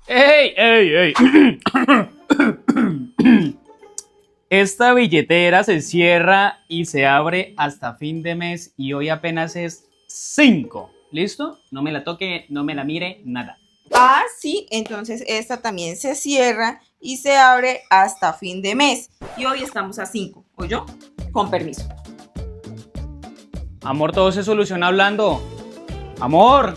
¡Ey, ey, ey! Esta billetera se cierra y se abre hasta fin de mes y hoy apenas es 5. ¿Listo? No me la toque, no me la mire, nada. Ah, sí, entonces esta también se cierra y se abre hasta fin de mes. Y hoy estamos a 5, ¿oyó? Con permiso. Amor, todo se soluciona hablando. Amor.